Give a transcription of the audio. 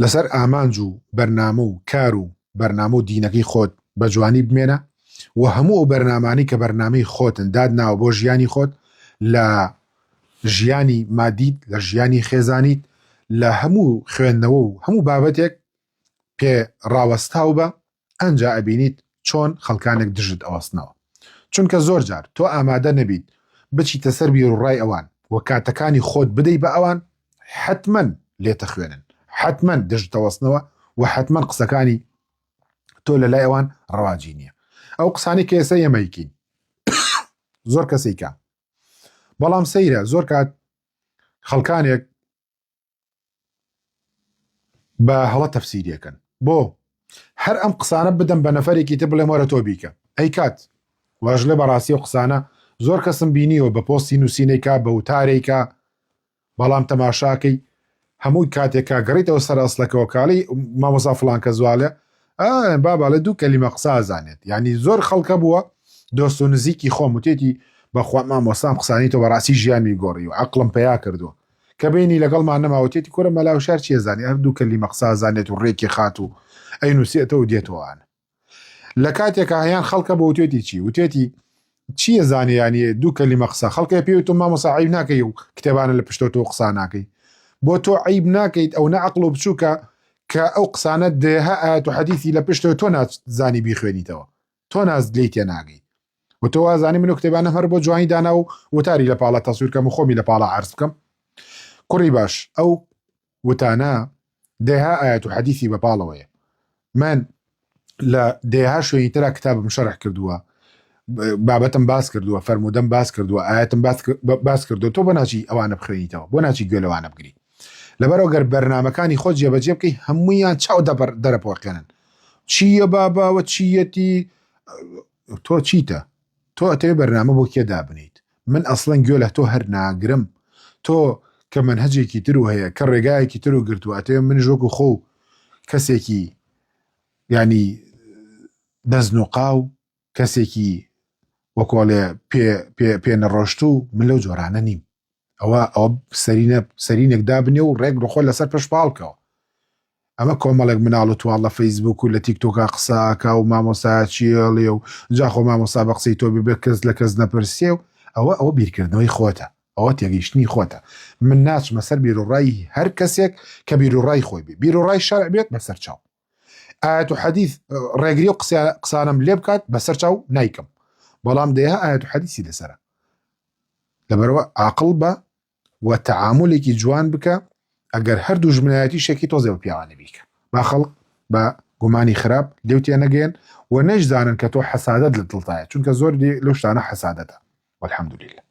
لەسەر ئامانج و بەرنامە و کار و بەرنامە و دینەکەی خۆت بە جوانی بمێنە و هەموو ئەو بەرنامانی کە بەرنامەی خۆتن دادناوە بۆ ژیانی خۆت لە ژیانی مادیت لە ژیانی خێزانیت لە هەموو خوێندنەوە و هەموو بابەتێک پێ ڕاوەستاو بە ئەنجا ئەبینیت چۆن خەڵکانێک دژت ئەوەستنەوە. چونکە زۆر جار تۆ ئامادە نەبیت بچیتە سەر بیرڕای ئەوان و کاتەکانی خۆت بدەی بە ئەوان حتمەن لێتە خوێنن، حتمەن دژتەوەستنەوە و حتمەن قسەکانی تۆ لە لای ئەوان ڕەواجی نییە. ئەو قسانی کە ئێستا ئێمەیکین زۆر کەسێکە، بەڵام سەیرە زۆر کات خەڵکانێک بە هەڵە تەفسیریەکەن بۆ هەر ئەم قسانە بدەم بە نەفەرێکی تر بڵێم وەرە تۆ بیکە. ئەی کات واژ لێ بەڕاستی و قسانە زۆر کەسم بینیەوە بە پۆستی نووسینێکا بە وتارێکە، بەڵام تەماشاکەی هەمووی کاتێکا گەڕیتەوە سەر ئەسڵەکەەوە کاڵی مامۆسا فڵان کە زوالە باباڵە دوو کەلیمە قسە ئازانێت. یعنی زۆر خەڵکە بووە دۆست و نزیکی خۆم وتێتی بەخوا مامۆسام قسانیتەوە بەڕاستی ژیانی گۆڕی و عەقڵم پەیا کردووە کە بینی لەگەڵمان نەماوەتێتی کوورە مەلاو شار چیە زانی هەر دوو کەلیمە قسە ئازانێت و ڕێکی خات و ئەی نووسێتەوە دێتەوەوانە. لە کاتێکە هەیان خەڵکە بە وتێتی چی وتێتی چیە زانیانی دوو کەلیمە قسە خەڵکە پێوت و مامۆسا عیب ناکەی و کتێبانە لە پشتۆ تۆ قسە ناکەی بۆ تۆ عیب ناکەیت ئەو نەعەقڵ و بچووکە کە ئەو قسانە دێها ئاەت و حەدیثی لە پشتەوە تۆ نازانی بیخوێنیتەوە، تۆ ناز لێی تێ ناگەی و تۆ وازانی من و کتێبانە هەر بۆ جوانی دانا و وتاری لە پاڵە تەسویرکەم و خۆمی لە پاڵە عەرز بکەم. کوڕی باش ئەو وتانە دێها ئاەت و حەدیثی بەپاڵەوەیە. من لە دێها شوێنی ترا کتابم شەرح کردووە، بابەتم باس کردووە، فەرمودەم باس کردووە، ئاەتم باس کردو، تۆ بۆ ناچی ئەوانە بخوێنیتەوە، بۆ ناچی گوێ لەوانە بگری. لەبەرەوە گەر بەرنامەکانی خۆت جێبەجێ بکەی هەموویان چاو دەرەپۆڕکێنن چییە باباوە چیەتی تۆ چیتە، تۆ ئەتەوێ بەرنامە بۆ کێ دابنیت. من ئەسڵەن گوێ لە تۆ هەر ناگرم، تۆ کە منهەجێکی تر و هەیە کە ڕێگایەکی تر و گرتووە ئەتەوێ من ژۆک و خۆ کەسێکی ینی دەزن و قاو کەسێکی وەکۆڵێ پێ نەڕۆشتوو من لەو جۆرانە نیم. ئەوە سەرینێک دابنێ و ڕێک ڕخۆ لەسەر پشپاڵکەوە. ئەمە کۆمەڵێک مناڵ و توان لە فەیسبوک و لە تیکتۆکا قساکە و مامۆسا چیڵێ و جاخۆ مامۆسا بە قسەی تۆ بێ کەس لە کەس نەپرسێ و ئەوە بیرکردنەوەی خۆتە، ئەوە تێگەیشتنی خۆتە. من ناچمە سەر بیرڕای هەر کەسێک کە بیرڕای خۆی بێ، بیرڕای شەرع بێت بەسەر چاو، ئاەت و حەدیث ڕێگری و قسانم لێ بکات بەسەر چاو نایکەم، بەڵام دێها ئاەت و حەدیثی لەسەرە. لەبەرەوە عاقڵ بە و تەعاملێکی جوان بکە ئەگەر هەردوو ژمنایەتی شێکی تۆزێ و پیاوانە بیکە با خەڵک بە گومانی خراپ لێوتێ نەگەێن و نەشزانن کە تۆ حەسادەت لە دڵتایە، چونکە زۆر لەو شتانە حەسادەتە. والحەمدولله.